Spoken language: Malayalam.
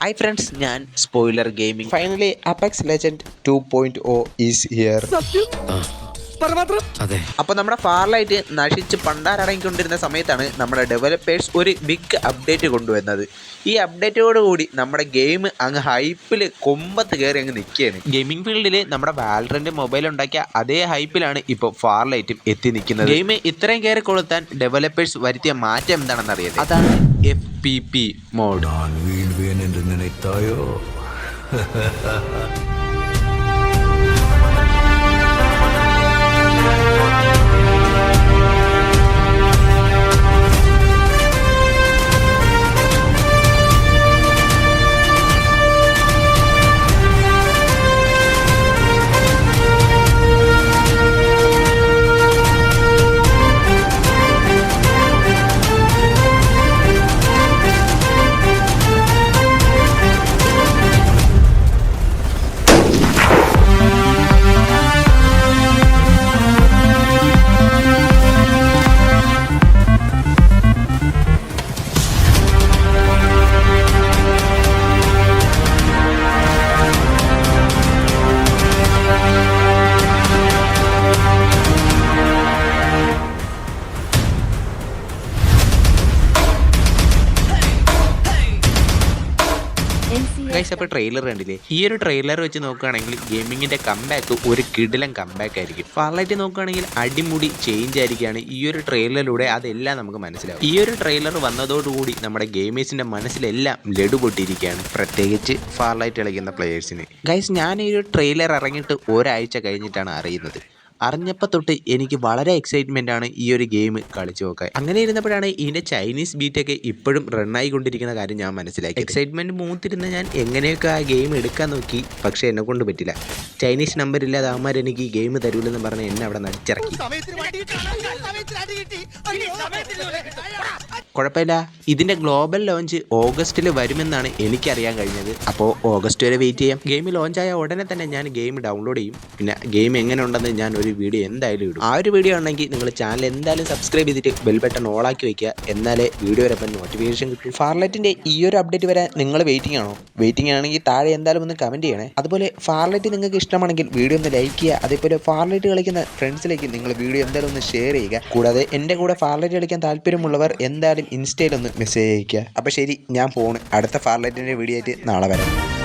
Hi friends, ഞാൻ spoiler gaming. Finally, Apex Legend 2.0 is here. അപ്പോൾ നമ്മുടെ ഫാർലൈറ്റ് നശിച്ച് പണ്ടാരടങ്ങിക്കൊണ്ടിരുന്ന സമയത്താണ് നമ്മുടെ ഡെവലപ്പേഴ്സ് ഒരു ബിഗ് അപ്ഡേറ്റ് കൊണ്ടുവന്നത്. ഈ അപ്ഡേറ്റോടുകൂടി നമ്മുടെ ഗെയിം അങ്ങ് ഹൈപ്പിൽ കൊമ്പത്ത് കയറി അങ്ങ് നിൽക്കുകയാണ്. ഗെയിമിംഗ് ഫീൽഡിൽ നമ്മുടെ വാലറന്റ് മൊബൈൽ ഉണ്ടാക്കിയ അതേ ഹൈപ്പിലാണ് ഇപ്പോൾ ഫാർലൈറ്റും എത്തി നിൽക്കുന്നത്. ഗെയിം ഇത്രയും കയറി കൊളുത്താൻ ഡെവലപ്പേഴ്സ് വരുത്തിയ മാറ്റം എന്താണെന്ന് അറിയാം. അതാണ് FPP മോഡ്. ഗൈസ്, അപ്പോൾ ട്രെയിലർ കണ്ടില്ലേ? ഈ ഒരു ട്രെയിലർ വെച്ച് നോക്കുകയാണെങ്കിൽ ഗെയിമിങ്ങിന്റെ കംബാക്ക് ഒരു കിടിലൻ കംബാക്ക് ആയിരിക്കും. ഫാർലൈറ്റ് നോക്കുകയാണെങ്കിൽ അടിമുടി ചേഞ്ച് ആയിരിക്കുകയാണ് ഈ ഒരു ട്രെയിലറിലൂടെ. അതെല്ലാം നമുക്ക് മനസ്സിലാവും. ഈ ഒരു ട്രെയിലർ വന്നതോടുകൂടി നമ്മുടെ ഗെയിമേഴ്സിന്റെ മനസ്സിലെല്ലാം ലഡു പൊട്ടിയിരിക്കുകയാണ്, പ്രത്യേകിച്ച് ഫാർലൈറ്റ് കളിക്കുന്ന പ്ലേയേഴ്സിന്. ഗൈസ്, ഞാൻ ഈ ഒരു ട്രെയിലർ ഇറങ്ങിയിട്ട് ഒരാഴ്ച കഴിഞ്ഞിട്ടാണ് അറിയുന്നത്. അറിഞ്ഞപ്പോൾ തൊട്ട് എനിക്ക് വളരെ എക്സൈറ്റ്മെൻ്റ് ആണ് ഈ ഒരു ഗെയിം കളിച്ചു നോക്കാൻ. അങ്ങനെ ഇരുന്നപ്പോഴാണ് ഇതിൻ്റെ ചൈനീസ് ബീറ്റൊക്കെ ഇപ്പോഴും റണ്ണായിക്കൊണ്ടിരിക്കുന്ന കാര്യം ഞാൻ മനസ്സിലാക്കി. എക്സൈറ്റ്മെൻറ്റ് മൂത്തിരുന്ന ഞാൻ എങ്ങനെയൊക്കെ ആ ഗെയിം എടുക്കാൻ നോക്കി, പക്ഷേ എന്നെ കൊണ്ട് പറ്റില്ല. ചൈനീസ് നമ്പർ ഇല്ലാതെ അവന്മാർ എനിക്ക് ഈ ഗെയിം തരൂലെന്ന് പറഞ്ഞ് എന്നെ അവിടെ നടിച്ചിറക്കി. കുഴപ്പമില്ല, ഇതിൻ്റെ ഗ്ലോബൽ ലോഞ്ച് ഓഗസ്റ്റിൽ വരുമെന്നാണ് എനിക്കറിയാൻ കഴിഞ്ഞത്. അപ്പോൾ ഓഗസ്റ്റ് വരെ വെയിറ്റ് ചെയ്യാം. ഗെയിം ലോഞ്ചായ ഉടനെ തന്നെ ഞാൻ ഗെയിം ഡൗൺലോഡ് ചെയ്യും. പിന്നെ ഗെയിം എങ്ങനെ ഉണ്ടെന്ന് ഞാൻ ഒരു വീഡിയോ എന്തായാലും ഇടും. ആ ഒരു വീഡിയോ ഉണ്ടെങ്കിൽ നിങ്ങൾ ചാനൽ എന്തായാലും സബ്സ്ക്രൈബ് ചെയ്തിട്ട് ബെൽ ബട്ടൺ ഓളാക്കി വയ്ക്കുക, എന്നാലേ വീഡിയോ വരുമ്പോൾ നോട്ടിഫിക്കേഷൻ കിട്ടും. ഫാർലൈറ്റിൻ്റെ ഈ ഒരു അപ്ഡേറ്റ് വരാൻ നിങ്ങൾ വെയിറ്റിംഗ് ആണോ? വെയിറ്റിംഗ് ആണെങ്കിൽ താഴെ എന്തായാലും ഒന്ന് കമൻറ്റ് ചെയ്യണേ. അതുപോലെ ഫാർലൈറ്റ് നിങ്ങൾക്ക് ഇഷ്ടമാണെങ്കിൽ വീഡിയോ ഒന്ന് ലൈക്ക് ചെയ്യുക. അതേപോലെ ഫാർലൈറ്റ് കളിക്കുന്ന ഫ്രണ്ട്സിലേക്ക് നിങ്ങൾ വീഡിയോ എന്തായാലും ഒന്ന് ഷെയർ ചെയ്യുക. കൂടാതെ എൻ്റെ കൂടെ ഫാർലൈറ്റ് കളിക്കാൻ താല്പര്യമുള്ളവർ എന്തായാലും ഇൻസ്റ്റയിലൊന്ന് മെസ്സേജ് അയക്കുക. അപ്പോൾ ശരി, ഞാൻ പോണ്. അടുത്ത ഫാർലൈറ്റിൻ്റെ വീഡിയോ ആയിട്ട് നാളെ വരാം.